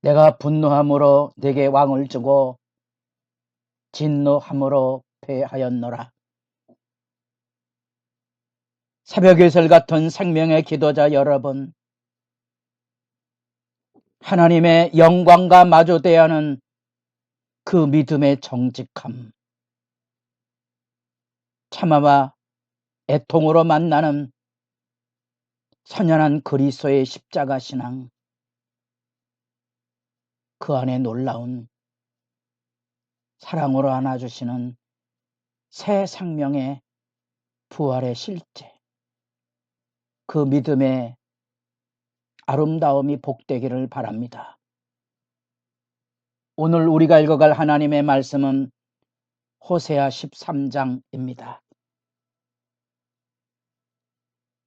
내가 분노함으로 네게 왕을 주고 진노함으로 패하였노라. 새벽이슬 같은 생명의 기도자 여러분, 하나님의 영광과 마주대야 하는 그 믿음의 정직함, 참아와 애통으로 만나는 선연한 그리스도의 십자가 신앙, 그 안에 놀라운 사랑으로 안아주시는 새 생명의 부활의 실제, 그 믿음의 아름다움이 복되기를 바랍니다. 오늘 우리가 읽어갈 하나님의 말씀은 호세아 13장입니다.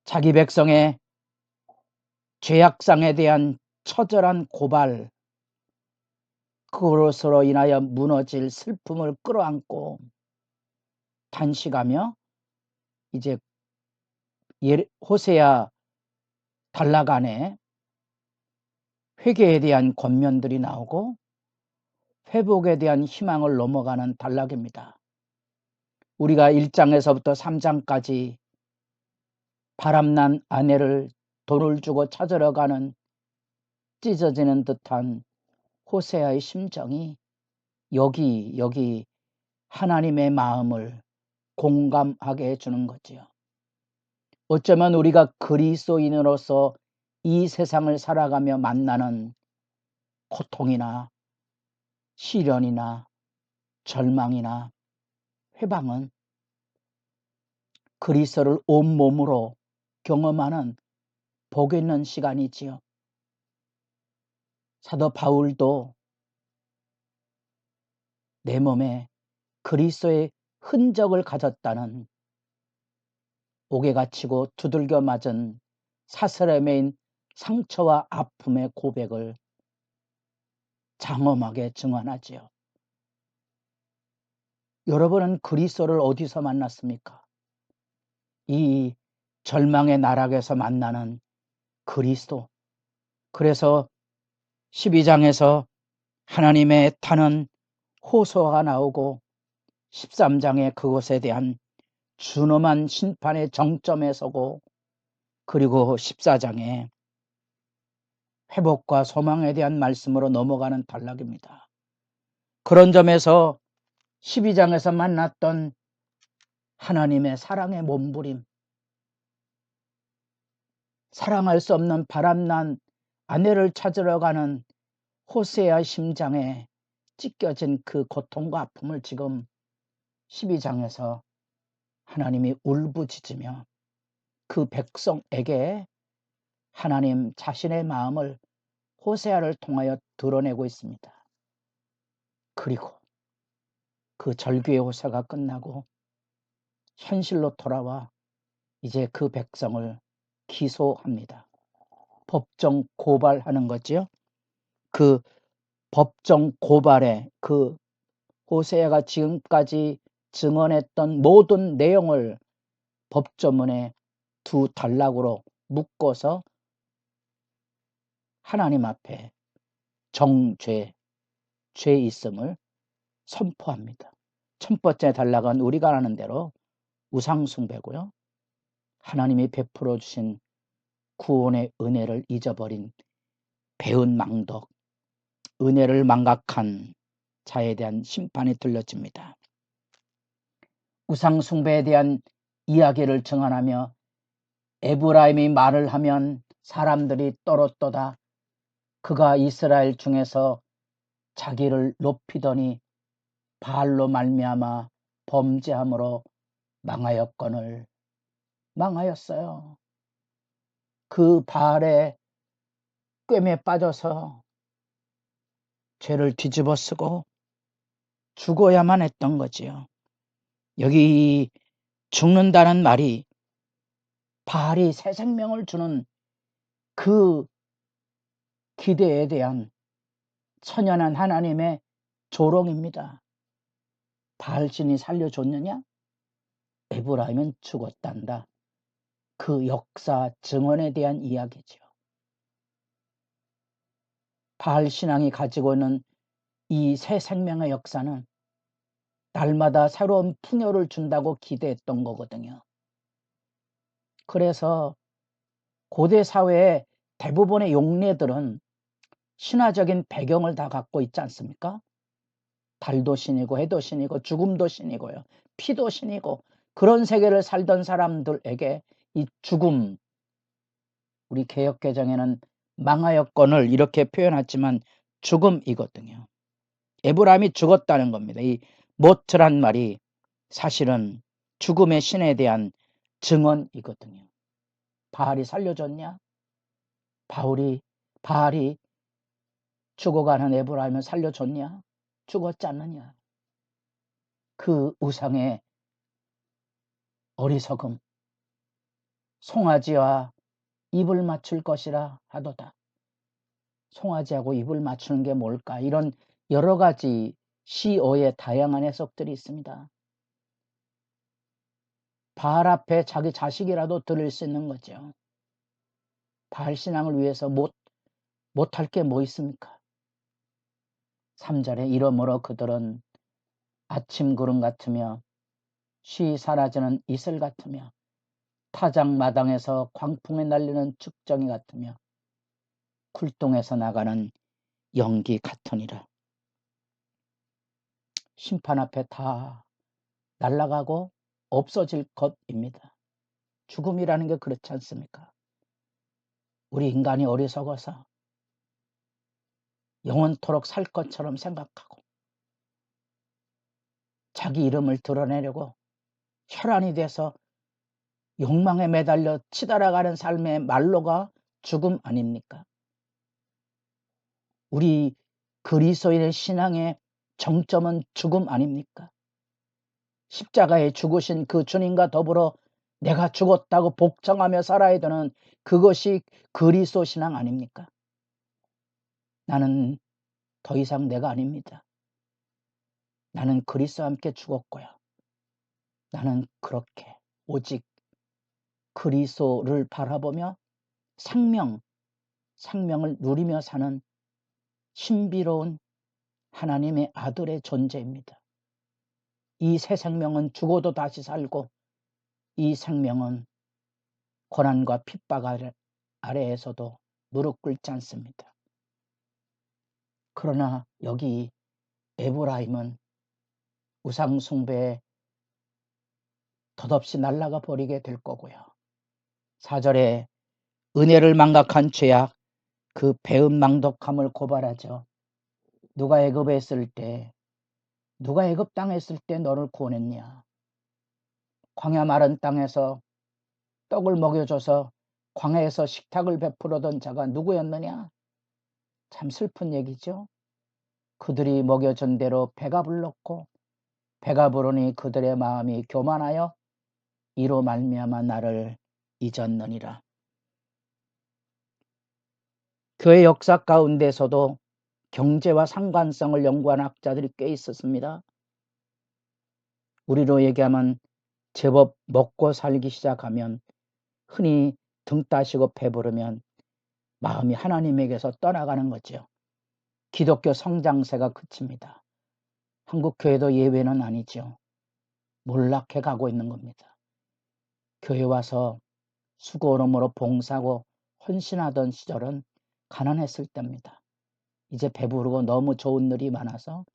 자기 백성의 죄악상에 대한 처절한 고발, 그것으로 인하여 무너질 슬픔을 끌어안고 단식하며 이제 호세아 단락 안에 회개에 대한 권면들이 나오고 회복에 대한 희망을 넘어가는 단락입니다. 우리가 1장에서부터 3장까지 바람난 아내를 돈을 주고 찾으러 가는 찢어지는 듯한 호세아의 심정이 여기 하나님의 마음을 공감하게 해주는 거지요. 어쩌면 우리가 그리스도인으로서 이 세상을 살아가며 만나는 고통이나 시련이나 절망이나 회방은 그리스도를 온몸으로 경험하는 복 있는 시간이지요. 사도 바울도 내 몸에 그리스도의 흔적을 가졌다는 옥에 갇히고 두들겨 맞은 사슬에 매인 상처와 아픔의 고백을 장엄하게 증언하지요. 여러분은 그리스도를 어디서 만났습니까? 이 절망의 나락에서 만나는 그리스도. 그래서 12장에서 하나님의 타는 호소가 나오고 13장에 그것에 대한 준엄한 심판의 정점에 서고, 그리고 14장에 회복과 소망에 대한 말씀으로 넘어가는 단락입니다. 그런 점에서 12장에서 만났던 하나님의 사랑의 몸부림, 사랑할 수 없는 바람난 아내를 찾으러 가는 호세아 심장에 찢겨진 그 고통과 아픔을 지금 12장에서 하나님이 울부짖으며 그 백성에게 하나님 자신의 마음을 호세아를 통하여 드러내고 있습니다. 그리고 그 절규의 호세가 끝나고 현실로 돌아와 이제 그 백성을 기소합니다. 법정 고발하는 거지요. 그 법정 고발에 그 호세아가 지금까지 증언했던 모든 내용을 법조문에 두 단락으로 묶어서 하나님 앞에 정죄, 죄 있음을 선포합니다. 첫 번째 단락은 우리가 아는 대로 우상숭배고요. 하나님이 베풀어 주신 구원의 은혜를 잊어버린 배은망덕, 은혜를 망각한 자에 대한 심판이 들려집니다. 우상숭배에 대한 이야기를 증언하며 에브라임이 말을 하면 사람들이 떨었도다. 그가 이스라엘 중에서 자기를 높이더니 바알로 말미암아 범죄함으로 망하였거늘. 망하였어요. 그 바알의 꿰매 빠져서 죄를 뒤집어 쓰고 죽어야만 했던 거지요. 여기 죽는다는 말이 바알이 새 생명을 주는 그 기대에 대한 선연한 하나님의 조롱입니다. 바알신이 살려줬느냐? 에브라임은 죽었단다. 그 역사 증언에 대한 이야기죠. 바알 신앙이 가지고 있는 이 새 생명의 역사는 날마다 새로운 풍요를 준다고 기대했던 거거든요. 그래서 고대 사회의 대부분의 용례들은 신화적인 배경을 다 갖고 있지 않습니까? 달도 신이고 해도 신이고 죽음도 신이고요. 피도 신이고 그런 세계를 살던 사람들에게 이 죽음, 우리 개역개정에는 망하였건을 이렇게 표현했지만 죽음이거든요. 에브라임이 죽었다는 겁니다. 이 모트란 말이 사실은 죽음의 신에 대한 증언이거든요. 바알이 살려줬냐? 바알이 죽어가는 에브라임을 살려줬냐? 죽었지 않느냐? 그 우상의 어리석음, 송아지와 입을 맞출 것이라 하도다. 송아지하고 입을 맞추는 게 뭘까? 이런 여러 가지 시어의 다양한 해석들이 있습니다. 바알 앞에 자기 자식이라도 들을 수 있는 거죠. 바알 신앙을 위해서 못할 게 뭐 있습니까? 3절에 이러므로 그들은 아침 구름 같으며 쉬 사라지는 이슬 같으며 타작 마당에서 광풍에 날리는 측정이 같으며 굴동에서 나가는 연기 같으니라. 심판 앞에 다 날아가고 없어질 것입니다. 죽음이라는 게 그렇지 않습니까? 우리 인간이 어리석어서 영원토록 살 것처럼 생각하고 자기 이름을 드러내려고 혈안이 돼서 욕망에 매달려 치달아가는 삶의 말로가 죽음 아닙니까? 우리 그리스도인의 신앙의 정점은 죽음 아닙니까? 십자가에 죽으신 그 주님과 더불어 내가 죽었다고 복종하며 살아야 되는 그것이 그리스도 신앙 아닙니까? 나는 더 이상 내가 아닙니다. 나는 그리스도와 함께 죽었고요. 나는 그렇게 오직 그리스도를 바라보며 생명을 누리며 사는 신비로운 하나님의 아들의 존재입니다. 이 새 생명은 죽어도 다시 살고 이 생명은 고난과 핍박 아래에서도 무릎 꿇지 않습니다. 그러나 여기 에브라임은 우상 숭배에 덧없이 날아가 버리게 될 거고요. 4절에 은혜를 망각한 죄악, 그 배은망덕함을 고발하죠. 누가 애굽 당했을 때 너를 구원했냐? 광야 마른 땅에서 떡을 먹여줘서 광야에서 식탁을 베풀어던 자가 누구였느냐? 참 슬픈 얘기죠. 그들이 먹여준 대로 배가 불렀고 배가 부르니 그들의 마음이 교만하여 이로 말미암아 나를 잊었느니라. 교회 역사 가운데서도 경제와 상관성을 연구한 학자들이 꽤 있었습니다. 우리로 얘기하면 제법 먹고 살기 시작하면 흔히 등 따시고 배부르면 마음이 하나님에게서 떠나가는 거죠. 기독교 성장세가 그칩니다. 한국교회도 예외는 아니죠. 몰락해 가고 있는 겁니다. 교회 와서 수고로움으로 봉사하고 헌신하던 시절은 가난했을 때입니다. 이제 배부르고 너무 좋은 일이 많아서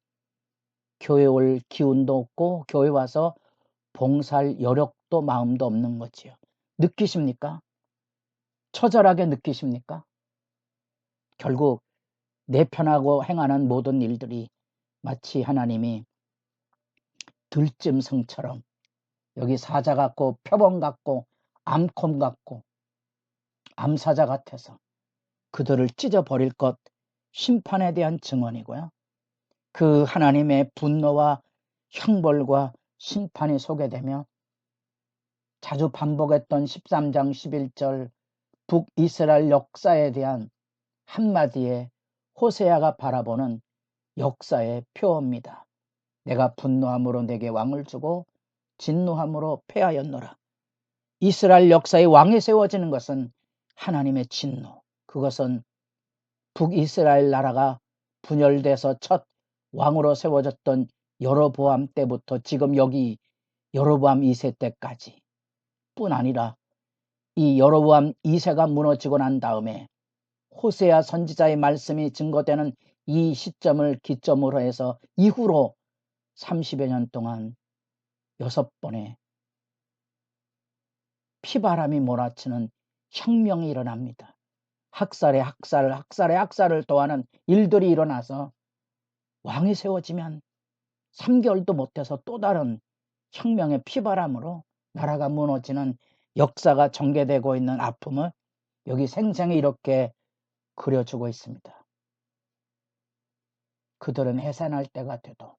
교회 올 기운도 없고 교회 와서 봉사할 여력도 마음도 없는 거지요. 느끼십니까? 처절하게 느끼십니까? 결국 내 편하고 행하는 모든 일들이 마치 하나님이 들짐승처럼 여기 사자 같고 표범 같고 암콤 같고 암사자 같아서 그들을 찢어버릴 것, 심판에 대한 증언이고요. 그 하나님의 분노와 형벌과 심판이 소개되며 자주 반복했던 13장 11절 북이스라엘 역사에 대한 한마디의 호세아가 바라보는 역사의 표어입니다. 내가 분노함으로 내게 왕을 주고 진노함으로 패하였노라. 이스라엘 역사의 왕이 세워지는 것은 하나님의 진노, 그것은 북이스라엘 나라가 분열돼서 첫 왕으로 세워졌던 여로보암 때부터 지금 여기 여로보암 2세 때까지 뿐 아니라 이 여로보암 2세가 무너지고 난 다음에 호세아 선지자의 말씀이 증거되는 이 시점을 기점으로 해서 이후로 30여 년 동안 6번의 피바람이 몰아치는 혁명이 일어납니다. 학살에 학살을 더하는 일들이 일어나서 왕이 세워지면 3개월도 못해서 또 다른 혁명의 피바람으로 나라가 무너지는 역사가 전개되고 있는 아픔을 여기 생생히 이렇게 그려주고 있습니다. 그들은 해산할 때가 돼도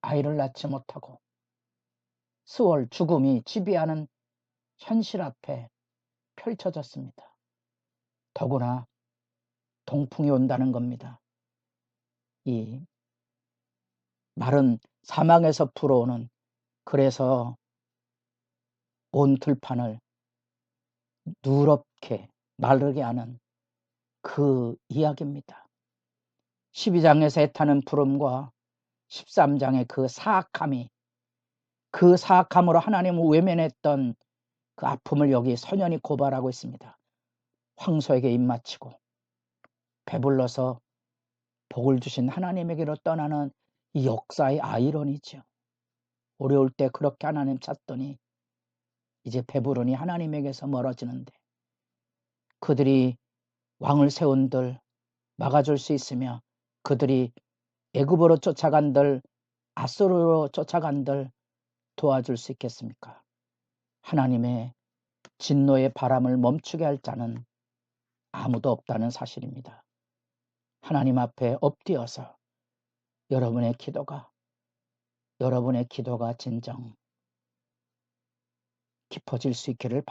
아이를 낳지 못하고 수월 죽음이 지배하는 현실 앞에 펼쳐졌습니다. 더구나 동풍이 온다는 겁니다. 이 마른 사막에서 불어오는, 그래서 온 들판을 누렇게 마르게 하는 그 이야기입니다. 12장에서 애타는 부름과 13장의 그 사악함이, 그 사악함으로 하나님을 외면했던 그 아픔을 여기 선연히 고발하고 있습니다. 황소에게 입맞추고 배불러서 복을 주신 하나님에게로 떠나는 이 역사의 아이러니죠. 어려울 때 그렇게 하나님 찾더니 이제 배부르니 하나님에게서 멀어지는데, 그들이 왕을 세운들 막아줄 수 있으며 그들이 애굽으로 쫓아간들 아수르로 쫓아간들 도와줄 수 있겠습니까? 하나님의 진노의 바람을 멈추게 할 자는 아무도 없다는 사실입니다. 하나님 앞에 엎드려서 여러분의 기도가 진정 깊어질 수 있기를 바랍니다.